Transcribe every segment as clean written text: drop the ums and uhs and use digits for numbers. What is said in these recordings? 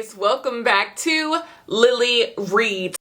guys, welcome back to Lily Reads.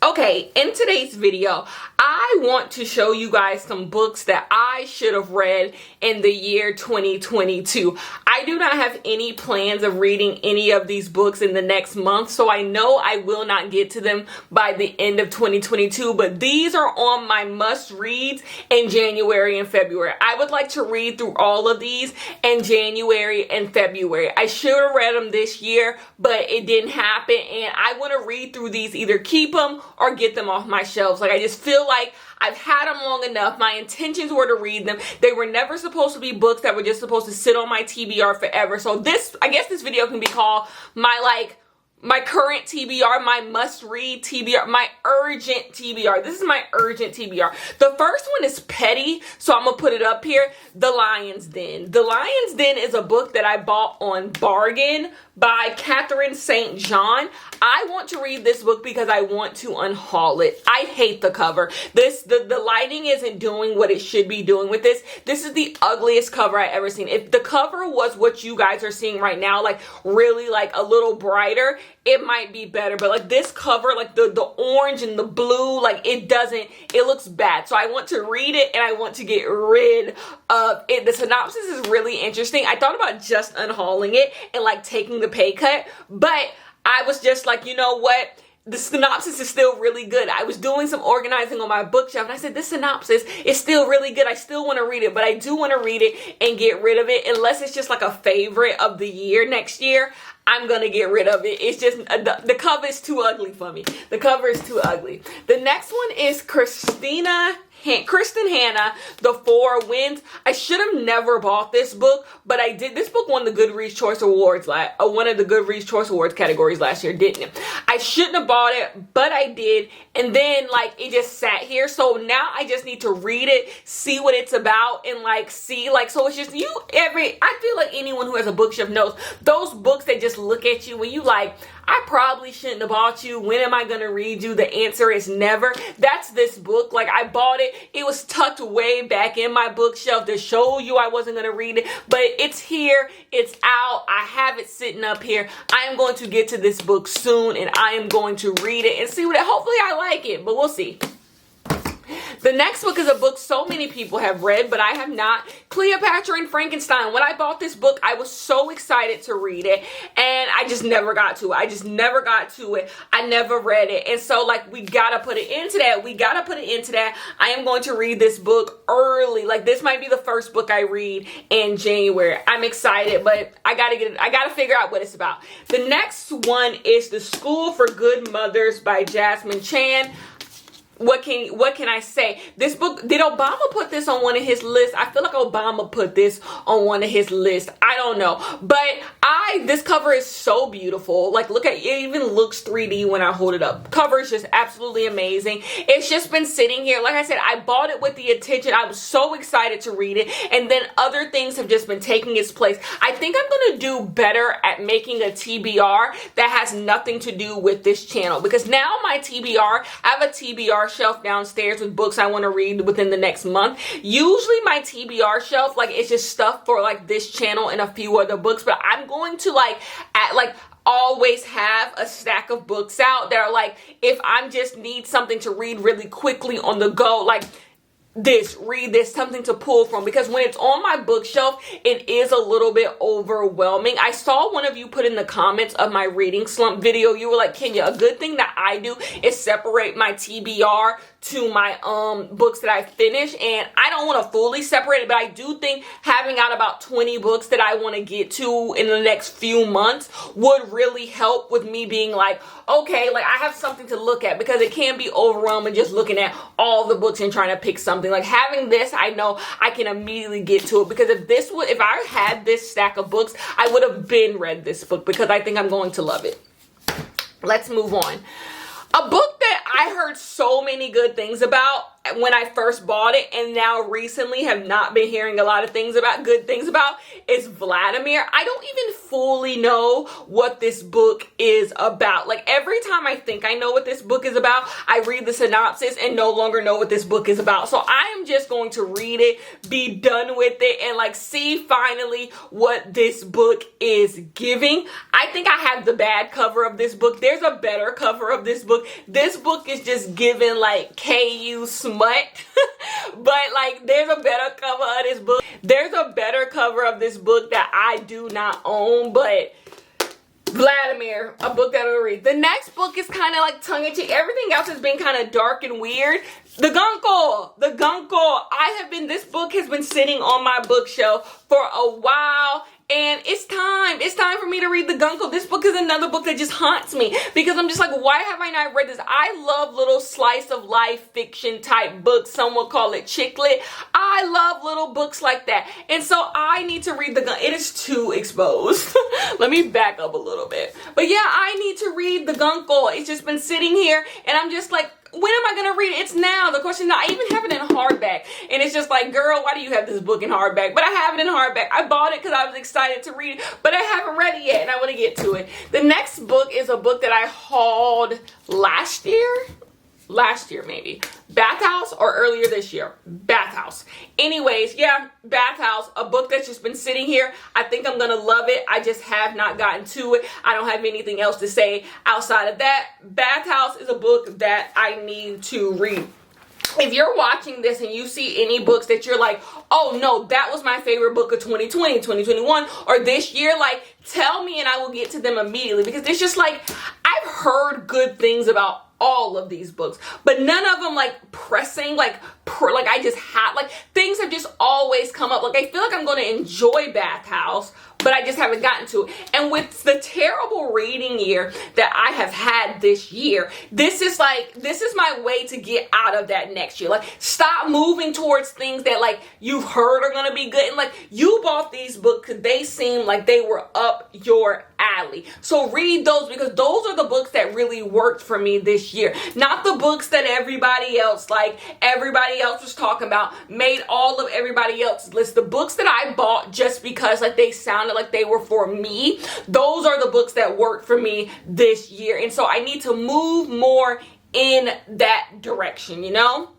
Okay, in today's video, I want to show you guys some books that I should have read in the year 2022. I do not have any plans of reading any of these books in the next month, so I know I will not get to them by the end of 2022, but these are on my must-reads in January and February. I would like to read through all of these in January and February. I should have read them this year, but it didn't happen, and I want to read through these, either keep them or get them off my shelves. Like, I just feel like I've had them long enough. My intentions were to read them. They were never supposed to be books that were just supposed to sit on my TBR forever. So this, I guess this video can be called my current TBR, my must-read TBR, my urgent TBR. This is my urgent TBR. The first one is petty, so I'm going to put it up here. The Lion's Den. The Lion's Den is a book that I bought on bargain by Catherine St. John. I want to read this book because I want to unhaul it. I hate the cover. The lighting isn't doing what it should be doing with this. This is the ugliest cover I ever seen. If the cover was what you guys are seeing right now, like really like a little brighter, it might be better. But like this cover, like the orange and the blue, like it looks bad. So I want to read it and I want to get rid of it. The synopsis is really interesting. I thought about just unhauling it and like taking the pay cut, but I was just like, you know what? The synopsis is still really good. I was doing some organizing on my bookshelf and I said, this synopsis is still really good. I still want to read it, but I do want to read it and get rid of it. Unless it's just like a favorite of the year next year, I'm going to get rid of it. It's just, the cover is too ugly for me. The cover is too ugly. The next one is Kristen Hanna, The Four Winds. I should have never bought this book, but I did. This book won the Goodreads Choice Awards, one of the Goodreads Choice Awards categories last year, didn't it? I shouldn't have bought it, but I did. And then like it just sat here. So now I just need to read it, see what it's about, and like see, like, so it's just I feel like anyone who has a bookshelf knows those books that just look at you when you like, I probably shouldn't have bought you. When am I going to read you? The answer is never. That's this book. Like, I bought it. It was tucked way back in my bookshelf to show you I wasn't going to read it. But it's here. It's out. I have it sitting up here. I am going to get to this book soon, and I am going to read it and see what hopefully I like it. But we'll see. The next book is a book so many people have read, but I have not. Cleopatra and Frankenstein. When I bought this book, I was so excited to read it, and I just never got to it. I never read it. And so, like, we gotta put it into that. I am going to read this book early. Like, this might be the first book I read in January. I'm excited, but I gotta figure out what it's about. The next one is The School for Good Mothers by Jasmine Chan. What can I say? This book, did Obama put this on one of his lists? I feel like Obama put this on one of his lists. I don't know. But this cover is so beautiful. Like, look at it, even looks 3D when I hold it up. Cover is just absolutely amazing. It's just been sitting here. Like I said, I bought it with the intention. I was so excited to read it. And then other things have just been taking its place. I think I'm going to do better at making a TBR that has nothing to do with this channel. Because now my TBR, I have a TBR shelf downstairs with books I want to read within the next month. Usually my TBR shelf, like, it's just stuff for like this channel and a few other books, but I'm going to always have a stack of books out that are like, if I'm just need something to read really quickly on the go, like read this, something to pull from, because when it's on my bookshelf, it is a little bit overwhelming. I saw one of you put in the comments of my reading slump video, you were like, Kenya, a good thing that I do is separate my TBR to my books that I finish, and I don't want to fully separate it, but I do think having out about 20 books that I want to get to in the next few months would really help with me being like, okay, like I have something to look at, because it can be overwhelming just looking at all the books and trying to pick something. Like, having this, I know I can immediately get to it, because if I had this stack of books, I would have read this book, because I think I'm going to love it. Let's move on. A book that I heard so many good things about when I first bought it, and now recently have not been hearing a lot of good things about, is Vladimir. I don't even fully know what this book is about. Like, every time I think I know what this book is about, I read the synopsis and no longer know what this book is about. So I am just going to read it, be done with it, and like see finally what this book is giving. I think I have the bad cover of this book. There's a better cover of this book. This book is just giving like KU smut. But like, there's a better cover of this book. There's a better cover of this book that I do not own, but Vladimir, a book that I'll read. The next book is kind of like tongue-in-cheek. Everything else has been kind of dark and weird. The Guncle. This book has been sitting on my bookshelf for a while, and it's time for me to read The Guncle. This book is another book that just haunts me, because I'm just like, why have I not read this? I love little slice of life fiction type books. Some would call it chick lit. I love little books like that, and so I need to read The Guncle. It is too exposed. Let me back up a little bit. But yeah, I need to read The Guncle. It's just been sitting here, and I'm just like, when am I going to read it? It's now. The question now, I even have it in hardback. And it's just like, girl, why do you have this book in hardback? But I have it in hardback. I bought it because I was excited to read it, but I haven't read it yet, and I want to get to it. The next book is a book that I hauled last year maybe. Bathhouse, or earlier this year. Bathhouse. Anyways, yeah, Bathhouse, a book that's just been sitting here. I think I'm gonna love it. I just have not gotten to it. I don't have anything else to say outside of that. Bathhouse is a book that I need to read. If you're watching this and you see any books that you're like, oh no, that was my favorite book of 2020, 2021, or this year, like, tell me and I will get to them immediately, because it's just like, I've heard good things about all of these books, but none of them like pressing, like I just had, like, things have just always come up. Like, I feel like I'm going to enjoy Bathhouse, but I just haven't gotten to it. And with the terrible reading year that I have had this year, this is my way to get out of that next year. Like, stop moving towards things that like you've heard are going to be good. And like, you bought these books because they seem like they were up your alley. So read those, because those are the books that really worked for me this year. Not the books that everybody else was talking about, made all of everybody else's list. The books that I bought just because like they sounded like they were for me, those are the books that worked for me this year. And so I need to move more in that direction, you know?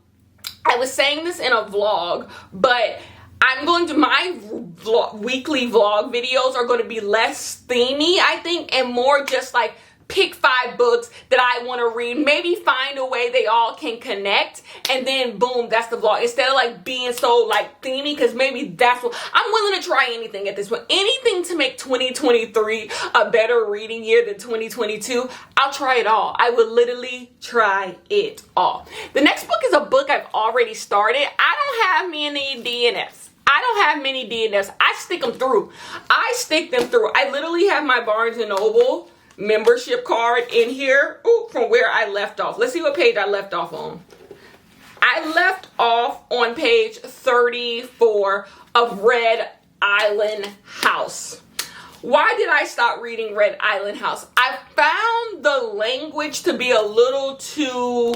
I was saying this in a vlog, but my weekly vlog videos are going to be less themey, I think, and more just like pick 5 books that I want to read, maybe find a way they all can connect, and then boom, that's the vlog. Instead of like being so like themey, because maybe that's what I'm willing to try. Anything at this point, anything to make 2023 a better reading year than 2022, I'll try it all. I would literally try it all. The next book is a book I've already started. I don't have many DNFs. I stick them through. I literally have my Barnes & Noble membership card in here from where I left off. Let's see what page I left off on. I left off on page 34 of Red Island House. Why did I stop reading Red Island House? I found the language to be a little too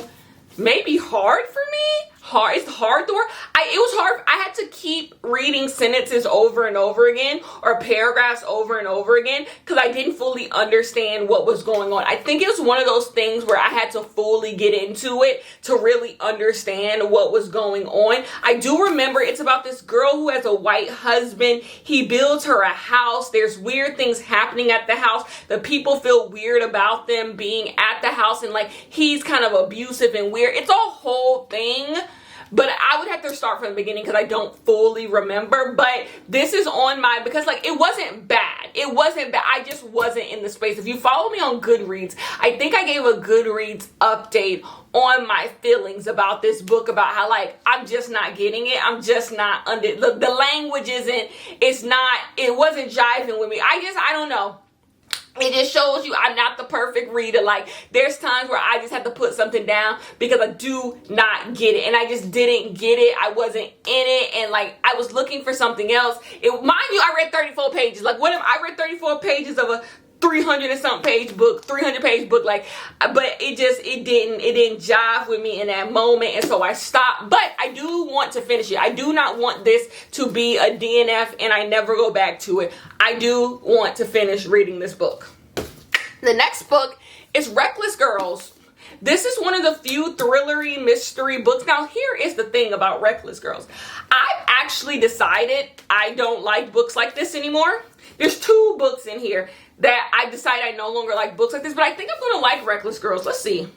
maybe hard for me. It's hard to work. It was hard. I had to keep reading sentences over and over again, or paragraphs over and over again, because I didn't fully understand what was going on. I think it was one of those things where I had to fully get into it to really understand what was going on. I do remember it's about this girl who has a white husband. He builds her a house. There's weird things happening at the house. The people feel weird about them being at the house, and like he's kind of abusive and weird. It's a whole thing. But I would have to start from the beginning because I don't fully remember. But this is on my, because like it wasn't bad. I just wasn't in the space. If you follow me on Goodreads, I think I gave a Goodreads update on my feelings about this book, about how like I'm just not getting it. I'm just not under the language it wasn't jiving with me. I don't know. It just shows you I'm not the perfect reader. Like, there's times where I just have to put something down because I do not get it. And I just didn't get it. I wasn't in it. And, like, I was looking for something else. Mind you, I read 34 pages. Like, I read 34 pages of a 300 and something page book, 300 page book, like, but it didn't jive with me in that moment, and so I stopped. But I do want to finish it. I do not want this to be a DNF and I never go back to it. I do want to finish reading this book. The next book is Reckless Girls. This is one of the few thrillery mystery books. Now, here is the thing about Reckless Girls. I've actually decided I don't like books like this anymore. There's 2 books in here that I decided I no longer like books like this, but I think I'm going to like Reckless Girls. Let's see.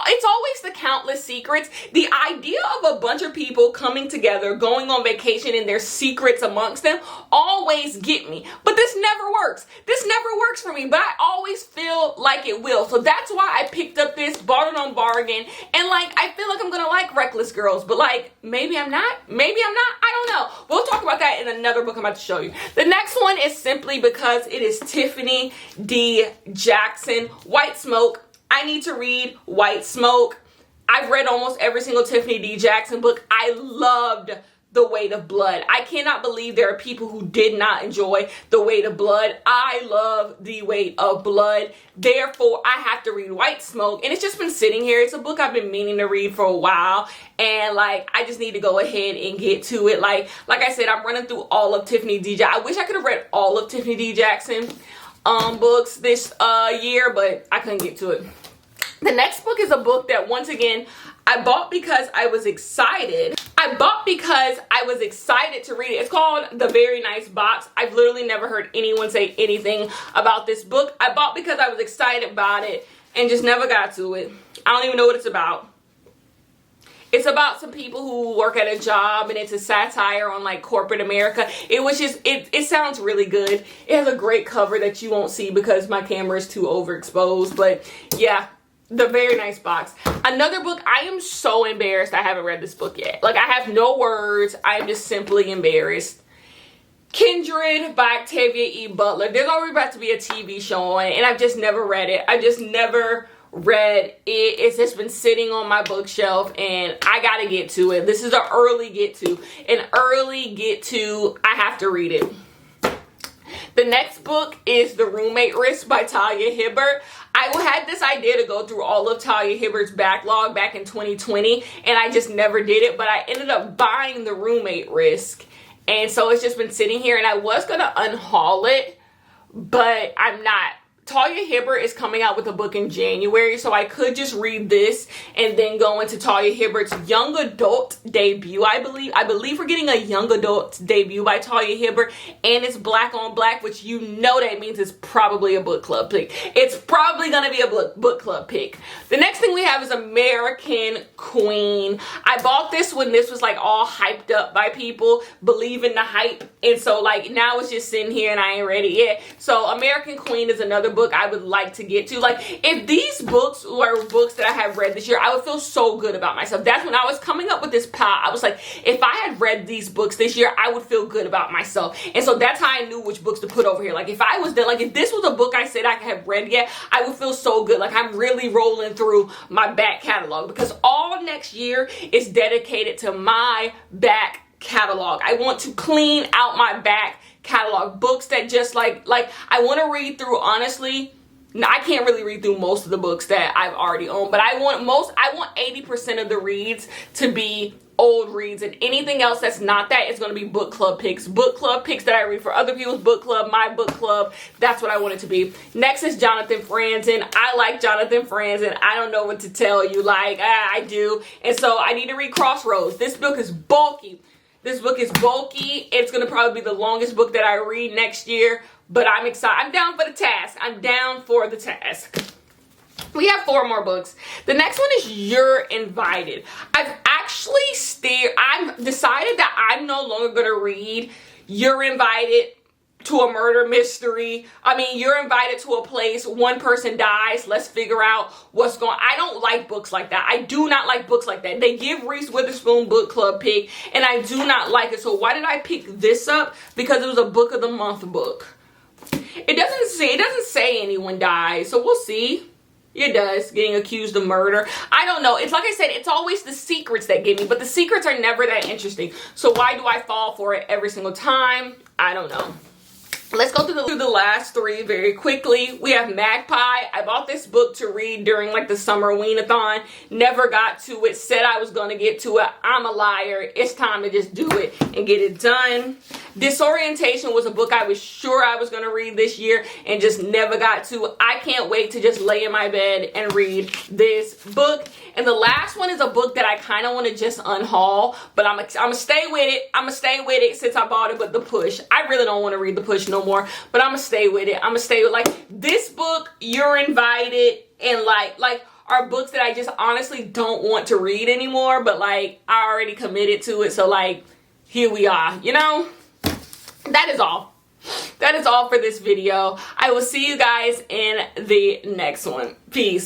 It's always the countless secrets. The idea of a bunch of people coming together, going on vacation, and their secrets amongst them always get me. But this never works. This never works for me, but I always feel like it will. So that's why I picked up this, bought it on bargain, and like, I feel like I'm gonna like Reckless Girls, but like, maybe I'm not. Maybe I'm not. I don't know. We'll talk about that in another book I'm about to show you. The next one is simply because it is Tiffany D. Jackson, White Smoke. I need to read White Smoke. I've read almost every single Tiffany D. Jackson book. I loved The Weight of Blood. I cannot believe there are people who did not enjoy The Weight of Blood. I love The Weight of Blood. Therefore, I have to read White Smoke. And it's just been sitting here. It's a book I've been meaning to read for a while. And like, I just need to go ahead and get to it. Like I said, I'm running through all of Tiffany D. Jackson. I wish I could have read all of Tiffany D. Jackson books this year, but I couldn't get to it. The next book is a book that, once again, I bought because I was excited. I bought because I was excited to read it. It's called The Very Nice Box. I've literally never heard anyone say anything about this book. I bought because I was excited about it and just never got to it. I don't even know what it's about. It's about some people who work at a job, and it's a satire on like corporate America. It sounds really good. It has a great cover that you won't see because my camera is too overexposed. But yeah, The Very Nice Box. Another book, I am so embarrassed I haven't read this book yet. Like, I have no words. I am just simply embarrassed. Kindred by Octavia E. Butler. There's already about to be a TV show on it, and I've just never read it. I just never read it. It's just been sitting on my bookshelf, and I gotta get to it. This is an early get to. I have to read it. The next book is The Roommate Risk by Talia Hibbert. I had this idea to go through all of Talia Hibbert's backlog back in 2020, and I just never did it, but I ended up buying The Roommate Risk. And so it's just been sitting here, and I was going to unhaul it, but I'm not. Talia Hibbert is coming out with a book in January, so I could just read this and then go into Talia Hibbert's young adult debut. I believe we're getting a young adult debut by Talia Hibbert, and it's black on black, which you know that means it's probably a book club pick. It's probably going to be a book club pick. The next thing we have is American Queen. I bought this when this was like all hyped up by people, believing the hype, and so like now it's just sitting here and I ain't ready yet. So American Queen is another book I would like to get to. Like, if these books were books that I have read this year, I would feel so good about myself. That's when I was coming up with this pile. I was like, if I had read these books this year, I would feel good about myself. And so that's how I knew which books to put over here. Like, if I was there, like if this was a book I said I have read yet, I would feel so good. Like, I'm really rolling through my back catalog, because all next year is dedicated to my back catalog. I want to clean out my back catalog. Books that just like I want to read through. Honestly, I can't really read through most of the books that I've already owned, but I want 80% of the reads to be old reads, and anything else that's not that is going to be book club picks that I read for other people's book club, my book club. That's what I want it to be. Next is Jonathan Franzen. I like Jonathan Franzen. I don't know what to tell you. Like, I do. And so I need to read Crossroads. This book is bulky. It's going to probably be the longest book that I read next year, but I'm excited. I'm down for the task. We have 4 more books. The next one is You're Invited. I've decided that I'm no longer going to read You're Invited to a murder mystery. I mean, you're invited to a place, one person dies, let's figure out what's going on. I don't like books like that. I do not like books like that. They give Reese Witherspoon book club pick, and I do not like it. So why did I pick this up? Because it was a book of the month book. It doesn't say anyone dies, so we'll see. It does, getting accused of murder. I don't know. It's like I said, it's always the secrets that get me, but the secrets are never that interesting. So why do I fall for it every single time? I don't know. Let's go through the last three very quickly. We have Magpie. I bought this book to read during like the summer wean-a-thon. Never got to it. Said I was going to get to it. I'm a liar. It's time to just do it and get it done. Disorientation was a book I was sure I was going to read this year and just never got to. I can't wait to just lay in my bed and read this book. And the last one is a book that I kind of want to just unhaul, but I'm gonna stay with it. I'm gonna stay with it since I bought it. But The Push, I really don't want to read The Push no more, but I'm gonna stay with it. I'm gonna stay with, like, this book, You're Invited, and like are books that I just honestly don't want to read anymore, but like I already committed to it, so like here we are, you know. That is all. That is all for this video. I will see you guys in the next one. Peace.